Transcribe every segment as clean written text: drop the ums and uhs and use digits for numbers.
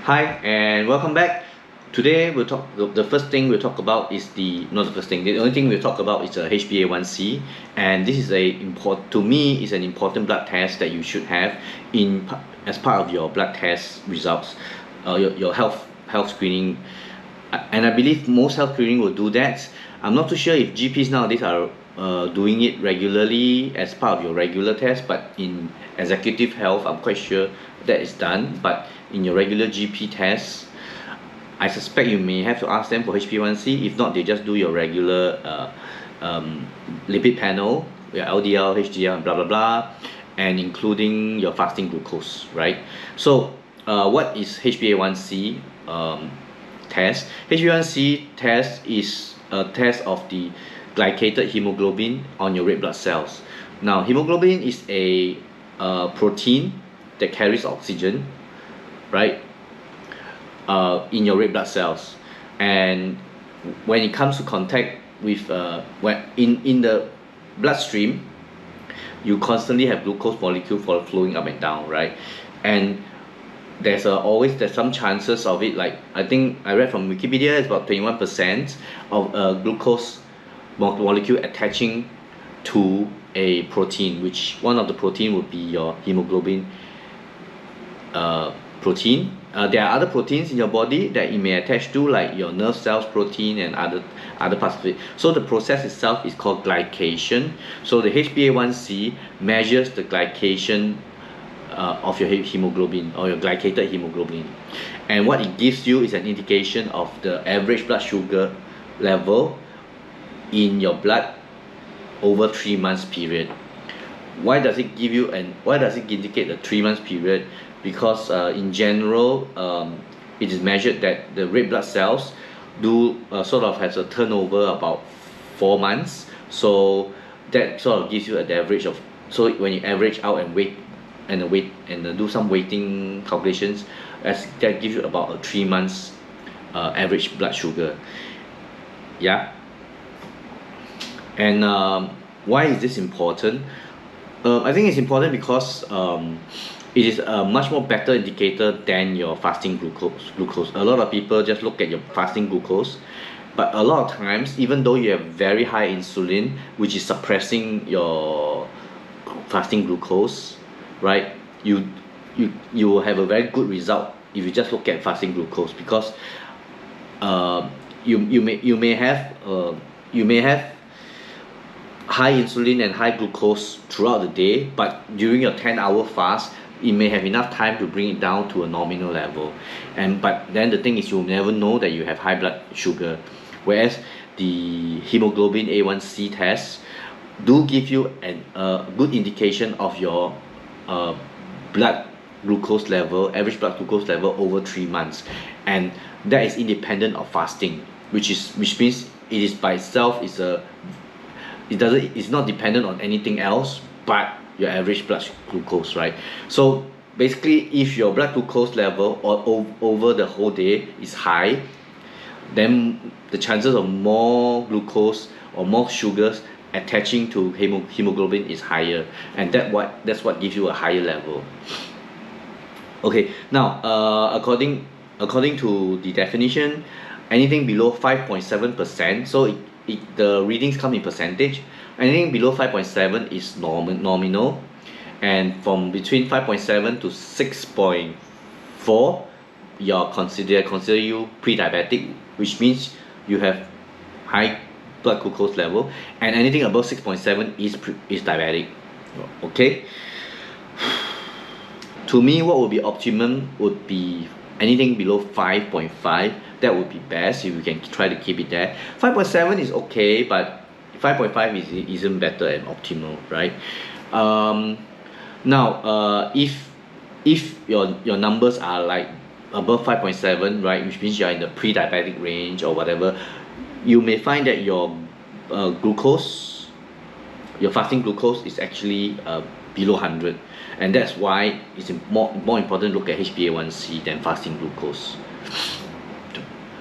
Hi and welcome back. Today we'll talk. The first thing we'll talk about is not the first thing. The only thing we'll talk about is HbA1c, and this is to me is an important blood test that you should have as part of your blood test results, your health screening, and I believe most health screening will do that. I'm not too sure if GPs nowadays are doing it regularly as part of your regular test, but in executive health, I'm quite sure that is done. But in your regular GP tests, I suspect you may have to ask them for HbA1c. If not, they just do your regular lipid panel, your LDL, HDL, and blah blah blah, and including your fasting glucose, right? So what is HbA1c test? HbA1c test is a test of the glycated hemoglobin on your red blood cells. Now, hemoglobin is a protein that carries oxygen, right, in your red blood cells, and when it comes to contact with when in the bloodstream, you constantly have glucose molecule flowing up and down, right? And there's some chances of it, like I think I read from Wikipedia, it's about 21% of glucose molecule attaching to a protein, which one of the protein would be your hemoglobin protein. There are other proteins in your body that it may attach to, like your nerve cells protein and other parts of it. So the process itself is called glycation. So the HbA1c measures the glycation of your hemoglobin, or your glycated hemoglobin, and what it gives you is an indication of the average blood sugar level in your blood over 3 months period. Why does it indicate the 3 months period? Because in general, it is measured that the red blood cells do sort of has a turnover about 4 months. So that sort of gives you an average of, so when you average out and do some weighting calculations, that gives you about a 3 months average blood sugar. Yeah. And why is this important? I think it's important because it is a much more better indicator than your fasting glucose. A lot of people just look at your fasting glucose, but a lot of times, even though you have very high insulin, which is suppressing your fasting glucose, right, you will have a very good result if you just look at fasting glucose, because you may have high insulin and high glucose throughout the day, but during your 10-hour fast, it may have enough time to bring it down to a nominal level. But then the thing is, you'll never know that you have high blood sugar. Whereas the hemoglobin A1c test do give you a good indication of your blood glucose level, average blood glucose level over 3 months, and that is independent of fasting, which means it is by itself it's not dependent on anything else but your average blood glucose, right? So basically, if your blood glucose level over the whole day is high, then the chances of more glucose or more sugars attaching to hemoglobin is higher, and that's what gives you a higher level. Okay, now according to the definition, anything below 5.7%, so the readings come in percentage. Anything below 5.7 is nominal, and from between 5.7 to 6.4, consider you pre-diabetic, which means you have high blood glucose level, and anything above 6.7 is diabetic. Okay. To me, what would be optimum would be anything below 5.5. That would be best if you can try to keep it there. 5.7 is okay, but 5.5 isn't better and optimal, right? Now, if your numbers are like above 5.7, right, which means you're in the pre-diabetic range or whatever, you may find that your glucose, your fasting glucose, is actually below 100, and that's why it's more important to look at HbA1c than fasting glucose.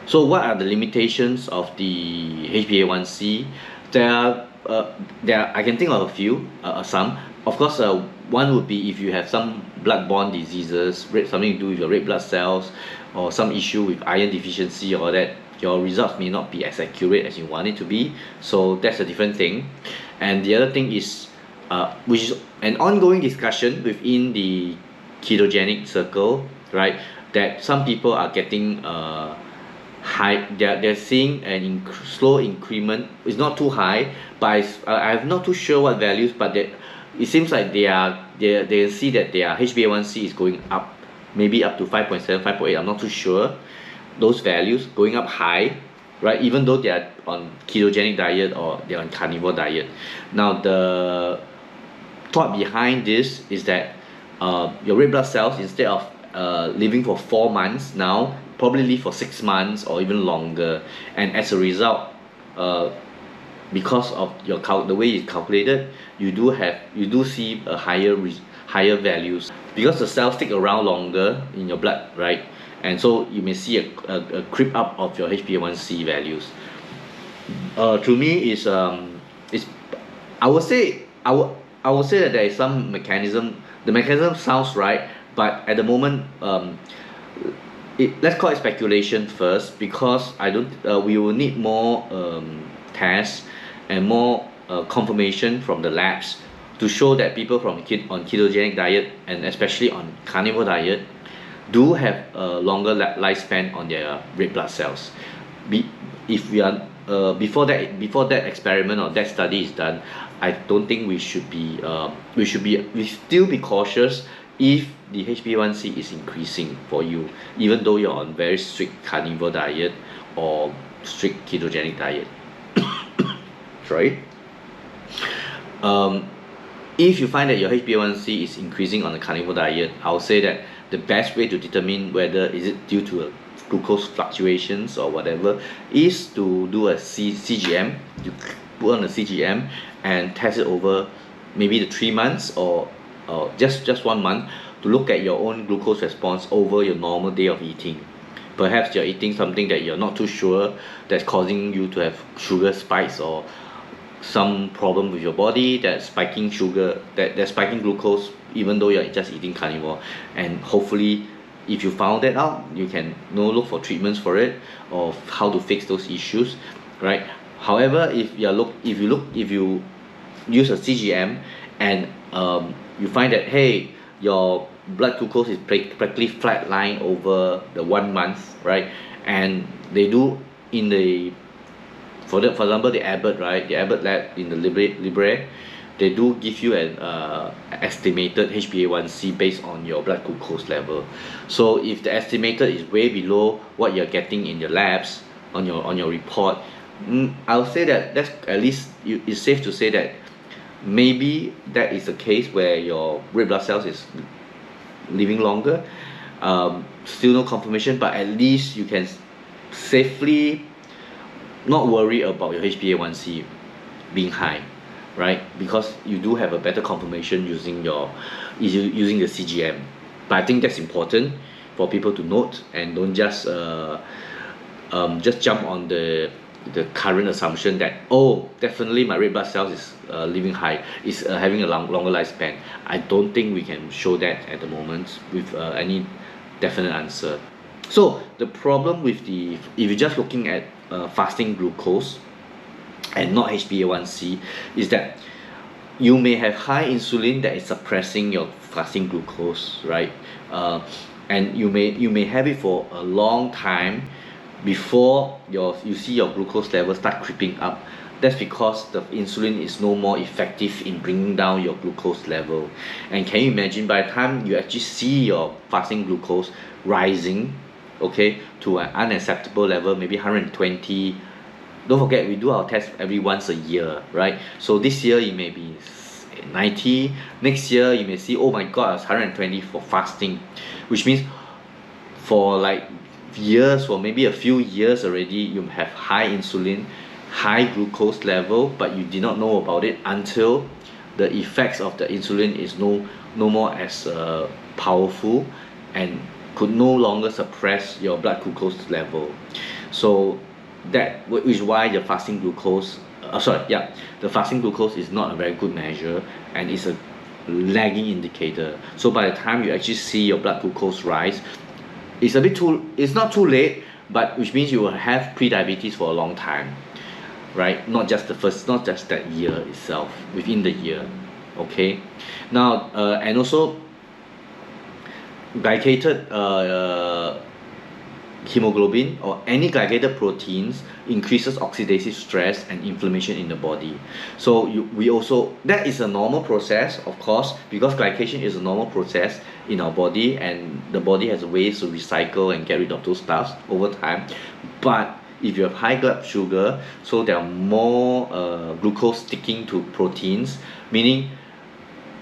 So what are the limitations of the HbA1c? There are I can think of a few, some. Of course, one would be if you have some blood-borne diseases, something to do with your red blood cells, or some issue with iron deficiency or that, your results may not be as accurate as you want it to be. So that's a different thing. And the other thing is, which is an ongoing discussion within the ketogenic circle, right? That some people are getting high, they're seeing an slow increment. It's not too high, but I'm not too sure what values, but it seems like they see that their HbA1c is going up, maybe up to 5.7, 5.8. I'm not too sure. Those values going up high, right? Even though they are on ketogenic diet or they're on carnivore diet. Now the thought behind this is that your red blood cells, instead of living for 4 months, now probably live for 6 months or even longer, and as a result, because of the way it's calculated, you do see a higher values, because the cells stick around longer in your blood, right? And so you may see a creep up of your HbA1c values. To me, is I would say that there is some mechanism. The mechanism sounds right, but at the moment, let's call it speculation first, because we will need more tests and more confirmation from the labs to show that people on ketogenic diet, and especially on carnivore diet, do have a longer lifespan on their red blood cells. If we are before that experiment or that study is done, I don't think we still be cautious if the HbA1c is increasing for you, even though you're on very strict carnivore diet or strict ketogenic diet. Sorry. If you find that your HbA1c is increasing on a carnivore diet, I'll say that the best way to determine whether is it due to a glucose fluctuations or whatever is to do a CGM. You put on a CGM and test it over maybe the 3 months or just 1 month, to look at your own glucose response over your normal day of eating. Perhaps you're eating something that you're not too sure that's causing you to have sugar spikes, or some problem with your body that's spiking that's spiking glucose, even though you're just eating carnivore. And hopefully, if you found that out, you can look for treatments for it, or how to fix those issues, right? However, if you use a CGM and you find that, hey, your blood glucose is practically flatline over the 1 month, right? And they do in the for example, the Abbott lab in the Libre, they do give you an estimated HbA1c based on your blood glucose level. So if the estimated is way below what you're getting in your labs on your report, I'll say that that's at least it's safe to say that maybe that is the case where your red blood cells is living longer. Still no confirmation, but at least you can safely not worry about your HbA1c being high, right? Because you do have a better confirmation using the CGM. But I think that's important for people to note, and don't just jump on the current assumption that, oh, definitely my red blood cells is living high, is having a longer lifespan. I don't think we can show that at the moment with any definite answer. So the problem with if you're just looking at fasting glucose and not HbA1c, is that you may have high insulin that is suppressing your fasting glucose, right? And you may have it for a long time before you see your glucose level start creeping up. That's because the insulin is no more effective in bringing down your glucose level. And can you imagine, by the time you actually see your fasting glucose rising, okay, to an unacceptable level, maybe 120. Don't forget, we do our test every once a year, right? So this year it may be 90. Next year you may see, oh my god, it's 120 for fasting, which means for like years, or maybe a few years already, you have high insulin, high glucose level, but you did not know about it until the effects of the insulin is no more as powerful, and could no longer suppress your blood glucose level. So that is why the fasting glucose the fasting glucose is not a very good measure, and it's lagging indicator. So by the time you actually see your blood glucose rise, it's not too late, but which means you will have pre-diabetes for a long time, right? Not just that year itself, within the year. Okay, now and also glycated hemoglobin or any glycated proteins increases oxidative stress and inflammation in the body. So that is a normal process, of course, because glycation is a normal process in our body, and the body has ways to recycle and get rid of those stuffs over time. But if you have high blood sugar, so there are more glucose sticking to proteins, meaning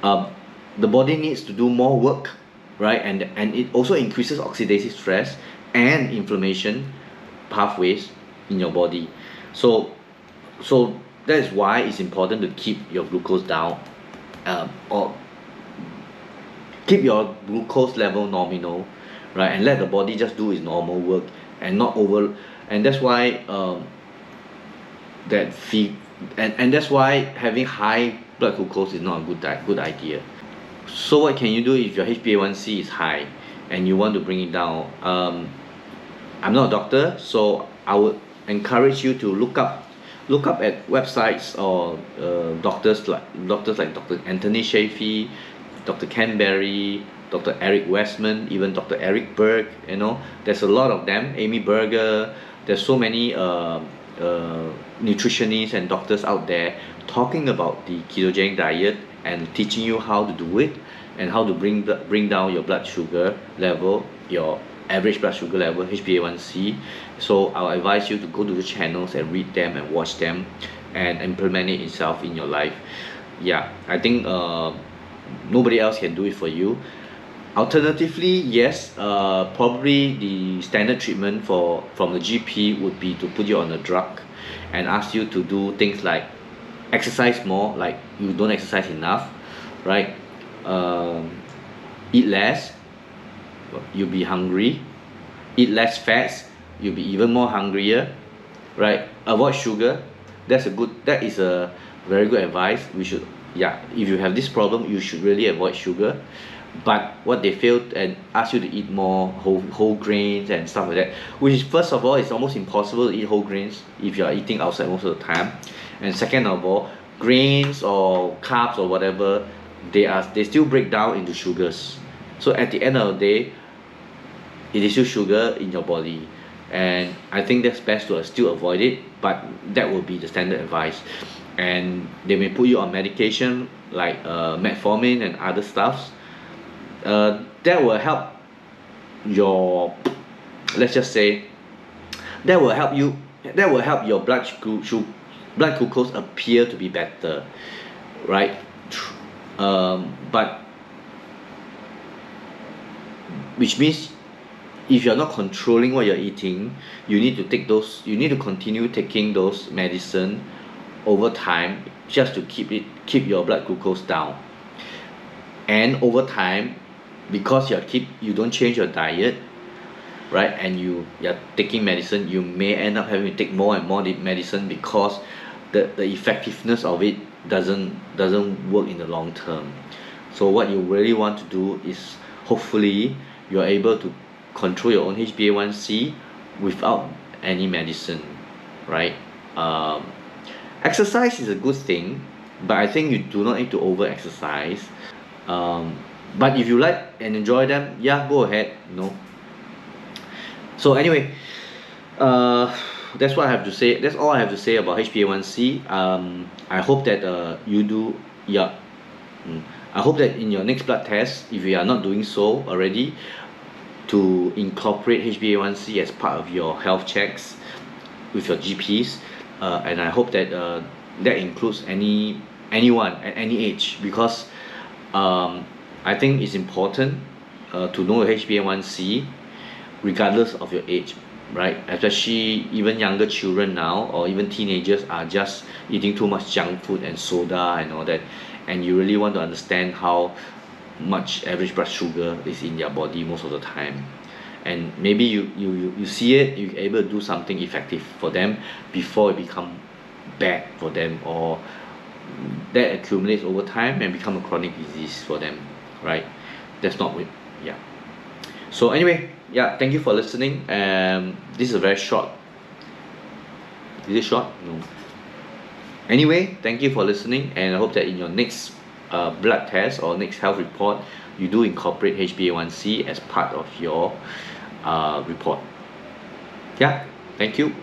the body needs to do more work, right? And it also increases oxidative stress and inflammation pathways in your body. So that is why it's important to keep your glucose down, or keep your glucose level nominal, right? And let the body just do its normal work and not over. And that's why that's why having high blood glucose is not a good idea. So what can you do if your HbA1c is high and you want to bring it down? I'm not a doctor, so I would encourage you to look up at websites or doctors like Dr. Anthony Shafee, Dr. Ken Berry, Dr. Eric Westman, even Dr. Eric Berg. You know, there's a lot of them. Amy Berger. There's so many nutritionists and doctors out there talking about the ketogenic diet and teaching you how to do it and how to bring down your blood sugar level, your average blood sugar level, HbA1c. So I'll advise you to go to the channels and read them and watch them and implement it itself in your life. Yeah, I think nobody else can do it for you. Alternatively, yes, probably the standard treatment from the GP would be to put you on a drug and ask you to do things like exercise more, like you don't exercise enough, right? Eat less, you'll be hungry. Eat less fats, you'll be even more hungrier, right? Avoid sugar. That is a very good advice. If you have this problem, you should really avoid sugar. But what they fail and ask you to eat more whole grains and stuff like that, which is, first of all, it's almost impossible to eat whole grains if you are eating outside most of the time. And second of all, grains or carbs or whatever, they still break down into sugars. So at the end of the day, it is still sugar in your body, and I think that's best to still avoid it. But that will be the standard advice, and they may put you on medication like metformin and other stuffs. That will help your, let's just say, that will help your blood glucose appear to be better, right? But which means if you're not controlling what you're eating, you need to continue taking those medicine over time just to keep your blood glucose down. And over time, because you don't change your diet, right, and you're taking medicine, you may end up having to take more and more medicine because the effectiveness of it doesn't work in the long term. So what you really want to do is, hopefully you're able to control your own HbA1c without any medicine, right? Exercise is a good thing, but I think you do not need to over exercise. But if you like and enjoy them, yeah, go ahead, So anyway, that's what I have to say. That's all I have to say about HbA1c. I hope that you do. Yeah. I hope that in your next blood test, if you are not doing so already, to incorporate HbA1c as part of your health checks with your GPs, and I hope that that includes anyone at any age, because I think it's important to know your HbA1c regardless of your age, right? Especially even younger children now, or even teenagers, are just eating too much junk food and soda and all that, and you really want to understand how much average blood sugar is in their body most of the time, and maybe you see it, you're able to do something effective for them before it become bad for them, or that accumulates over time and become a chronic disease for them, right? That's not what, yeah. So anyway, yeah, thank you for listening. This is a very short. Is it short? No. Anyway, thank you for listening, and I hope that in your next blood test or next health report, you do incorporate HbA1c as part of your report. Yeah, thank you.